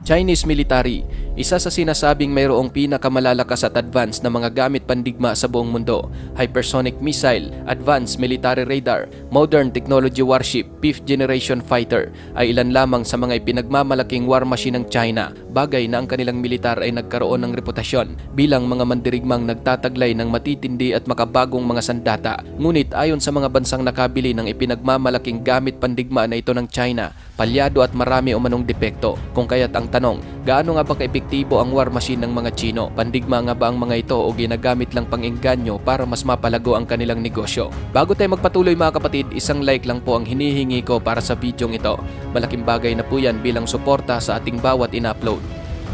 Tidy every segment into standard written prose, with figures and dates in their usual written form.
Chinese military, isa sa sinasabing mayroong pinakamalalakas at advanced na mga gamit pandigma sa buong mundo. Hypersonic missile, advanced military radar, modern technology warship, 5th generation fighter ay ilan lamang sa mga ipinagmamalaking war machine ng China. Bagay na ang kanilang militar ay nagkaroon ng reputasyon bilang mga mandirigmang nagtataglay ng matitindi at makabagong mga sandata. Ngunit ayon sa mga bansang nakabili ng ipinagmamalaking gamit pandigma na ito ng China, palyado at marami umanong depekto. Kung kaya't ang tanong, gaano nga ba kaepektibo ang war machine ng mga Chino? Pandigma nga ba ang mga ito o ginagamit lang pang-engganyo para mas mapalago ang kanilang negosyo? Bago tayo magpatuloy mga kapatid, isang like lang po ang hinihingi ko para sa bidyong ito. Malaking bagay na po yan bilang suporta sa ating bawat in-upload.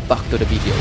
Back to the video.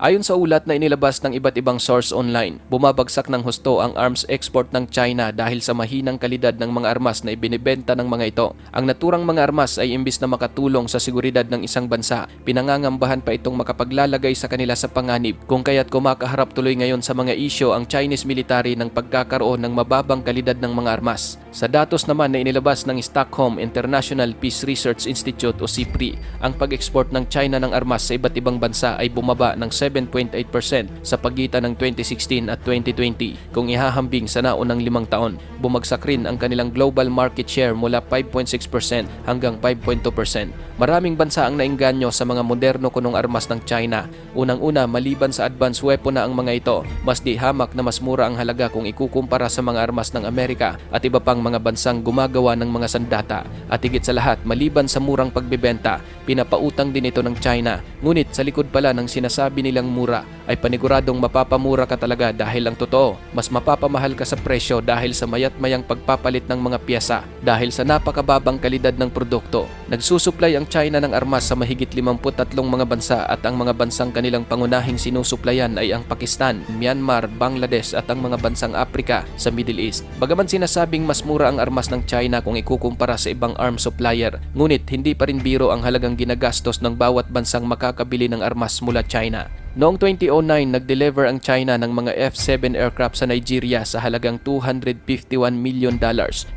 Ayon sa ulat na inilabas ng iba't ibang source online, bumabagsak ng husto ang arms export ng China dahil sa mahinang kalidad ng mga armas na ibinibenta ng mga ito. Ang naturang mga armas ay imbis na makatulong sa seguridad ng isang bansa, pinangangambahan pa itong makapaglalagay sa kanila sa panganib, kung kaya't kumakaharap tuloy ngayon sa mga isyo ang Chinese military ng pagkakaroon ng mababang kalidad ng mga armas. Sa datos naman na inilabas ng Stockholm International Peace Research Institute o SIPRI, ang pag-export ng China ng armas sa iba't ibang bansa ay bumaba ng 7.8% sa pagitan ng 2016 at 2020 kung ihahambing sa naunang 5 taon. Bumagsak rin ang kanilang global market share mula 5.6% hanggang 5.2%. Maraming bansa ang naengganyo sa mga moderno kunong armas ng China. Unang-una, maliban sa advanced weapon na ang mga ito, mas di hamak na mas mura ang halaga kung ikukumpara sa mga armas ng Amerika at iba pang mga bansang gumagawa ng mga sandata. At higit sa lahat, maliban sa murang pagbebenta, pinapautang din ito ng China. Ngunit sa likod pala ng sinasabi nilang mura ay paniguradong mapapamura ka talaga dahil ang totoo, mas mapapamahal ka sa presyo dahil sa mayat-mayang pagpapalit ng mga piyesa. Dahil sa napakababang kalidad ng produkto, nagsusuplay ang China ng armas sa mahigit 53 mga bansa at ang mga bansang kanilang pangunahing sinusuplayan ay ang Pakistan, Myanmar, Bangladesh at ang mga bansang Africa sa Middle East. Bagaman sinasabing mas mura ang armas ng China kung ikukumpara sa ibang arms supplier, ngunit hindi pa rin biro ang halagang ginagastos ng bawat bansang makakabili ng armas mula China. Noong 2009, nag-deliver ang China ng mga F-7 aircraft sa Nigeria sa halagang $251 million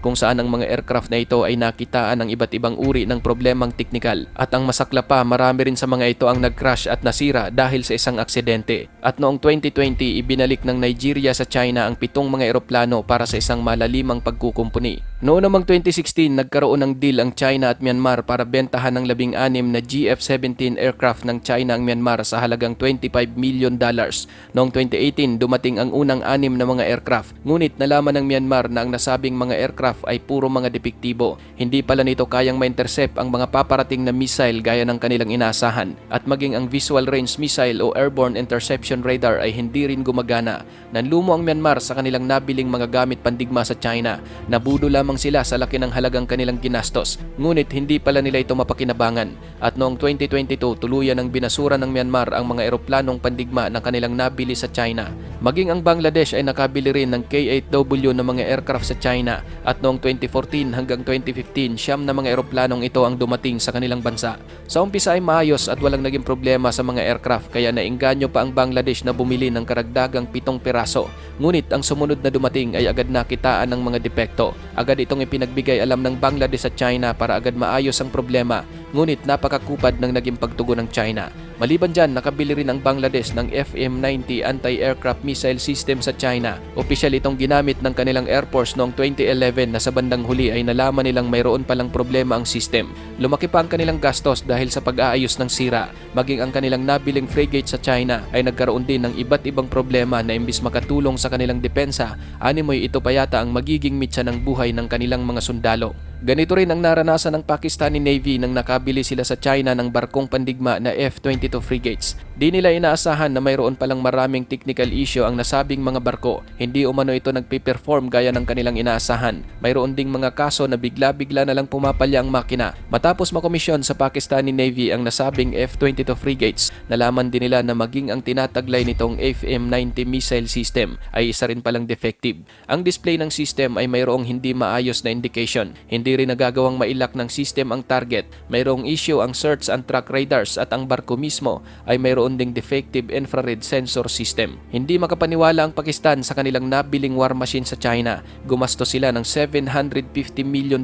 kung saan ang mga aircraft na ito ay nakitaan ng iba't ibang uri ng problemang teknikal. At ang masakla pa, marami rin sa mga ito ang nag-crash at nasira dahil sa isang aksidente. At noong 2020, ibinalik ng Nigeria sa China ang 7 mga eroplano para sa isang malalimang pagkukumpuni. Noong namang 2016, nagkaroon ng deal ang China at Myanmar para bentahan ng 16 na GF-17 aircraft ng China ang Myanmar sa halagang $25 million. Noong 2018, dumating ang unang 6 na mga aircraft. Ngunit nalaman ng Myanmar na ang nasabing mga aircraft ay puro mga depektibo. Hindi pala nito kayang ma-intercept ang mga paparating na missile gaya ng kanilang inasahan. At maging ang Visual Range Missile o Airborne Interception Radar ay hindi rin gumagana. Nanlumo ang Myanmar sa kanilang nabiling mga gamit pandigma sa China. Nabudo lamang sila sa laki ng halagang kanilang ginastos. Ngunit hindi pala nila ito mapakinabangan. At noong 2022, tuluyan ng binasura ng Myanmar ang mga eroplanong pandigma na kanilang nabili sa China. Maging ang Bangladesh ay nakabili rin ng K-8W na mga aircraft sa China. At noong 2014 hanggang 2015, 9 na mga eroplanong ito ang dumating sa kanilang bansa. Sa umpisa ay maayos at walang naging problema sa mga aircraft kaya naengganyo pa ang Bangladesh na bumili ng karagdagang 7 piraso. Ngunit ang sumunod na dumating ay agad nakitaan ng mga depekto. Agad itong ipinagbigay alam ng Bangladesh at China para agad maayos ang problema. Ngunit napakakupad ng naging pagtugon ng China. Maliban dyan, nakabili rin ang Bangladesh ng FM-90 anti-aircraft missile system sa China. Opisyal itong ginamit ng kanilang Air Force noong 2011 na sa bandang huli ay nalaman nilang mayroon palang problema ang system. Lumaki pa ang kanilang gastos dahil sa pag-aayos ng sira. Maging ang kanilang nabiling frigate sa China ay nagkaroon din ng iba't ibang problema na imbis makatulong sa kanilang depensa, animoy ito pa yata ang magiging mitsa ng buhay ng kanilang mga sundalo. Ganito rin ang naranasan ng Pakistani Navy nang nakabili sila sa China ng barkong pandigma na F-22 frigates. Di nila inaasahan na mayroon palang maraming technical issue ang nasabing mga barko. Hindi umano ito nagpiperform gaya ng kanilang inaasahan. Mayroon ding mga kaso na bigla-bigla na lang pumapalya ang makina. Matapos makomisyon sa Pakistani Navy ang nasabing F-22 frigates, nalaman din nila na maging ang tinataglay nitong FM-90 missile system ay isa rin palang defective. Ang display ng system ay mayroong hindi maayos na indication. Hindi rin nagagawang mailak ng system ang target. Mayroong issue ang search and track radars at ang barko mismo ay mayroon mayroon ding defective infrared sensor system. Hindi makapaniwala ang Pakistan sa kanilang nabiling war machine sa China. Gumastos sila ng $750 million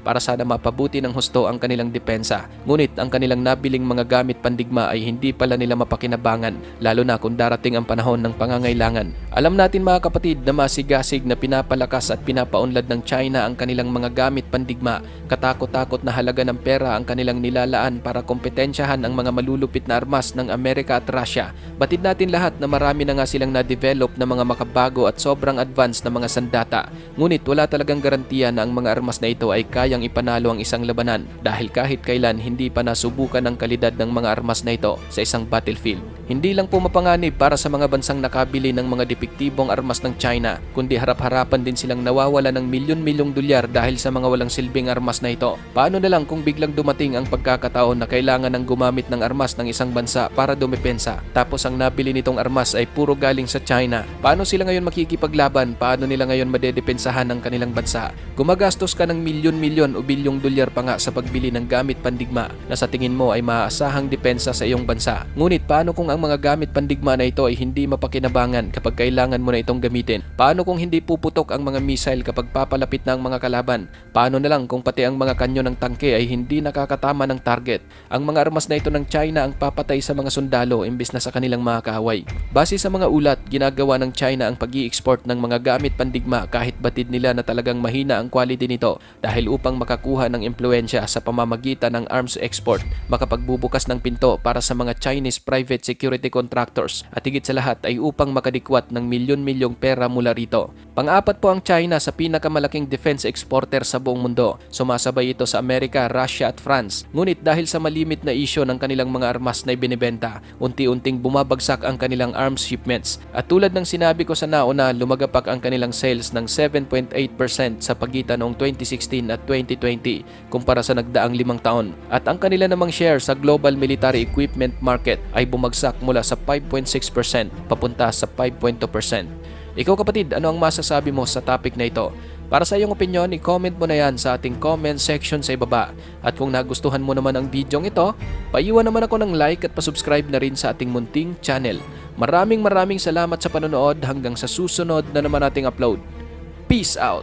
para sana mapabuti ng husto ang kanilang depensa. Ngunit ang kanilang nabiling mga gamit pandigma ay hindi pala nila mapakinabangan, lalo na kung darating ang panahon ng pangangailangan. Alam natin mga kapatid na masigasig na pinapalakas at pinapaunlad ng China ang kanilang mga gamit pandigma. Katakot-takot na halaga ng pera ang kanilang nilalaan para kompetensyahan ang mga malulupit na armas ng Amerika at Russia. Batid natin lahat na marami na nga silang na-develop na mga makabago at sobrang advanced na mga sandata. Ngunit wala talagang garantiya na ang mga armas na ito ay kayang ipanalo ang isang labanan dahil kahit kailan hindi pa nasubukan ang kalidad ng mga armas na ito sa isang battlefield. Hindi lang po mapanganib para sa mga bansang nakabili ng mga depektibong armas ng China, kundi harap-harapan din silang nawawala ng milyon-milyong dolyar dahil sa mga walang silbing armas na ito. Paano na lang kung biglang dumating ang pagkakataon na kailangan ng gumamit ng armas ng isang bansa para dumepensa, tapos ang nabili nitong armas ay puro galing sa China? Paano sila ngayon makikipaglaban? Paano nila ngayon madedepensahan ng kanilang bansa? Gumagastos ka ng milyon-milyon o bilyong dolyar pa nga sa pagbili ng gamit pandigma na sa tingin mo ay maaasahang depensa sa iyong bansa. Ngunit paano kung ang mga gamit pandigma na ito ay hindi mapakinabangan kapag kailangan mo na itong gamitin? Paano kung hindi puputok ang mga missile kapag papalapit na ang mga kalaban? Paano na lang kung pati ang mga kanyon ng tangke ay hindi nakakatama ng target? Ang mga armas na ito ng China ang papatay sa mga sundalo imbes na sa kanilang mga kaaway. Base sa mga ulat, ginagawa ng China ang pag-i-export ng mga gamit pandigma kahit batid nila na talagang mahina ang quality nito dahil upang makakuha ng impluensya sa pamamagitan ng arms export, makapagbubukas ng pinto para sa mga Chinese private security contractors at higit sa lahat ay upang makadikwat ng milyon-milyong pera mula rito. Pang-apat po ang China sa pinakamalaking defense exporter sa buong mundo. Sumasabay ito sa Amerika, Russia at France. Ngunit dahil sa malimit na isyo ng kanilang mga armas na ibinebenta, unti-unting bumabagsak ang kanilang arms shipments. At tulad ng sinabi ko sa nauna, lumagapak ang kanilang sales ng 7.8% sa pagitan noong 2016 at 2020 kumpara sa nagdaang 5 taon. At ang kanila namang share sa global military equipment market ay bumagsak mula sa 5.6% papunta sa 5.2%. Ikaw kapatid, ano ang masasabi mo sa topic na ito? Para sa iyong opinion, i-comment mo na yan sa ating comment section sa ibaba. At kung nagustuhan mo naman ang video ito, paiwan naman ako ng like at pasubscribe na rin sa ating munting channel. Maraming salamat sa panonood, hanggang sa susunod na naman nating upload. Peace out!